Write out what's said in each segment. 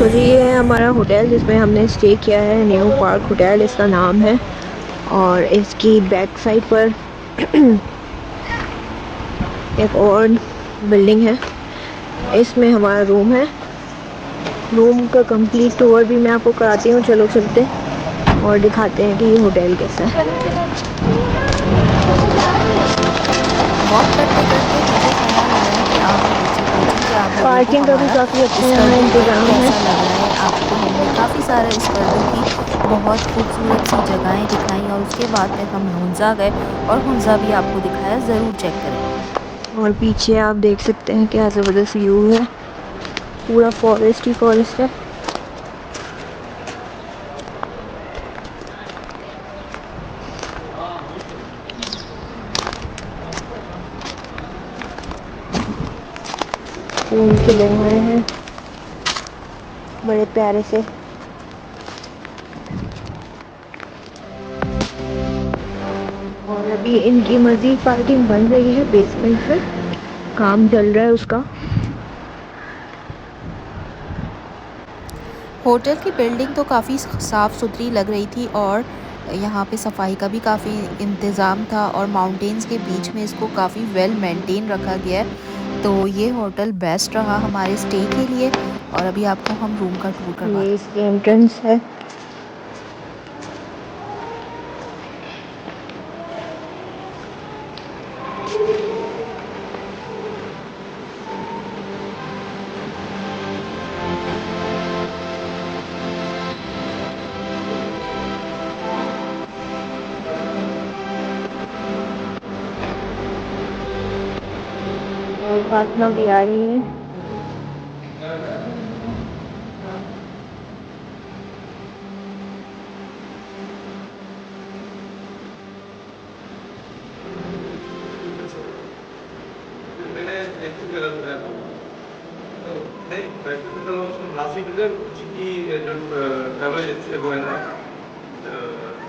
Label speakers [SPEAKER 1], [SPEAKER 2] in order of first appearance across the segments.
[SPEAKER 1] तो जी ये है हमारा होटल जिसमें हमने स्टे किया है, न्यू पार्क होटल इसका नाम है। और इसकी बैक साइड पर एक और बिल्डिंग है, इसमें हमारा रूम है। रूम का कंप्लीट टूर भी मैं आपको कराती हूँ, चलो चलते और दिखाते हैं कि ये होटल कैसा है।
[SPEAKER 2] वॉक करते करते मुझे ख्याल आया कि आप भी नीचे पहुंचे, कि आप लोगों को
[SPEAKER 1] पार्किंग का भी
[SPEAKER 2] हमारा
[SPEAKER 1] काफ़ी अच्छा यहाँ
[SPEAKER 2] स्कर्दू कैंप
[SPEAKER 1] इंतज़ाम है।
[SPEAKER 2] कैसा लग रहा है। आपको हमने काफ़ी सारे स्कर्दू की बहुत खूबसूरत सी जगहें दिखाई और उसके बाद फिर हम हुंजा गए और हुंजा भी आपको दिखाया, ज़रूर चेक करें।
[SPEAKER 1] और पीछे आप देख सकते हैं क्या ज़बरदस्त व्यू है, पूरा फॉरेस्ट ही फॉरेस्ट है। फूल खिले हुए हैं बड़े प्यारे से। और अभी इनकी मजीद पार्किंग बन रही है, बेसमेंट में काम चल रहा है उसका।
[SPEAKER 2] होटल की बिल्डिंग तो काफ़ी साफ़ सुथरी लग रही थी और यहाँ पे सफाई का भी काफ़ी इंतज़ाम था और माउंटेन्स के बीच में इसको काफ़ी वेल मेंटेन रखा गया है। तो ये होटल बेस्ट रहा हमारे स्टे के लिए। और अभी आपको हम रूम का टूर करवाते
[SPEAKER 1] ये इसकी एंट्रेंस है। और प्रार्थना भी आ रही है।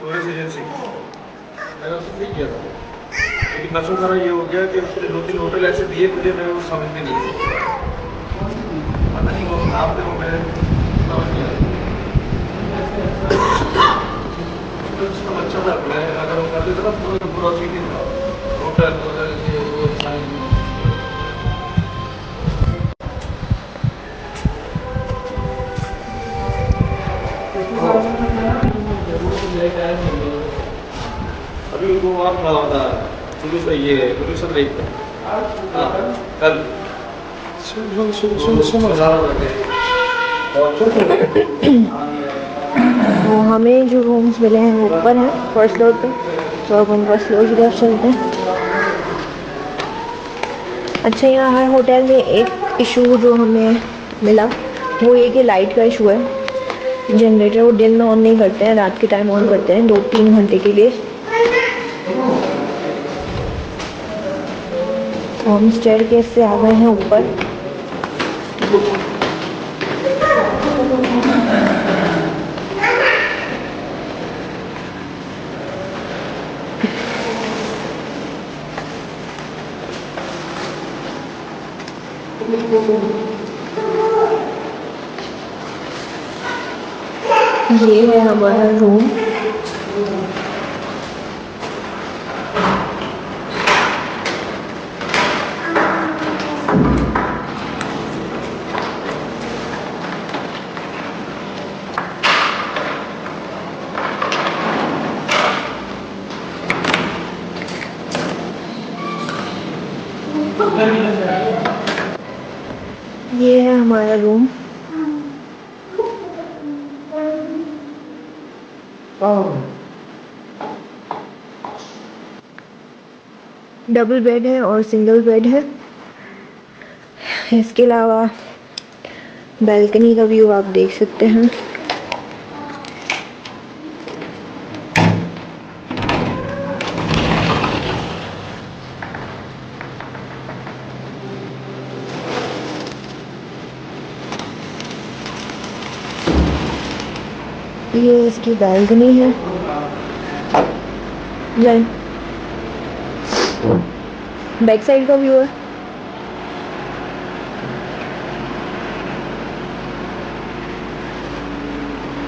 [SPEAKER 3] टूरिस्ट एजेंसी मैंने उससे ठीक किया था, लेकिन नशो सारा ये हो गया कि उसने 2-3 होटल ऐसे दिए मुझे, मैं वो समझ में नहीं पता नहीं वो नाम थे, वो मैं समझ नहीं आया। सिस्टम अच्छा था, मैं अगर वो कर देता ना पूरा पूरा सीट था, होटल वगैरह ये वो सारी अभी उनको वहाँ खड़ा होता है, ये प्रोड्यूसर नहीं कल
[SPEAKER 1] तो हमें जो रूम्स मिले हैं वो ऊपर हैं, फर्स्ट फ्लोर पे। तो अब हम फर्स्ट फ्लोर की तरफ चलते हैं। अच्छा, यहाँ हर होटल में एक इशू जो हमें मिला वो ये कि लाइट का इशू है। जनरेटर वो दिन में ऑन नहीं करते हैं, रात के टाइम ऑन करते हैं 2-3 घंटे के लिए। तो हम स्टेयरकेस से आ गए हैं ऊपर। ये है हमारा रूम। ये है हमारा रूम। डबल बेड है और सिंगल बेड है। इसके अलावा बैल्कनी का व्यू आप देख सकते हैं। ये इसकी बैल्कनी है। बैक साइड का व्यू है।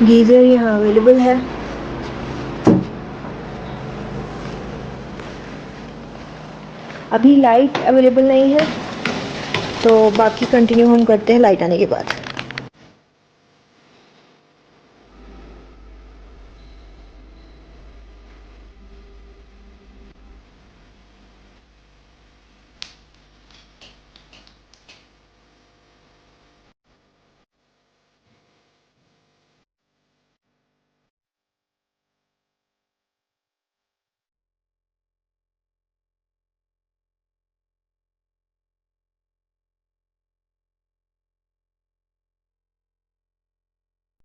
[SPEAKER 1] गीज़र यहाँ अवेलेबल है। अभी लाइट अवेलेबल नहीं है, तो बाकी कंटिन्यू हम करते हैं लाइट आने के बाद।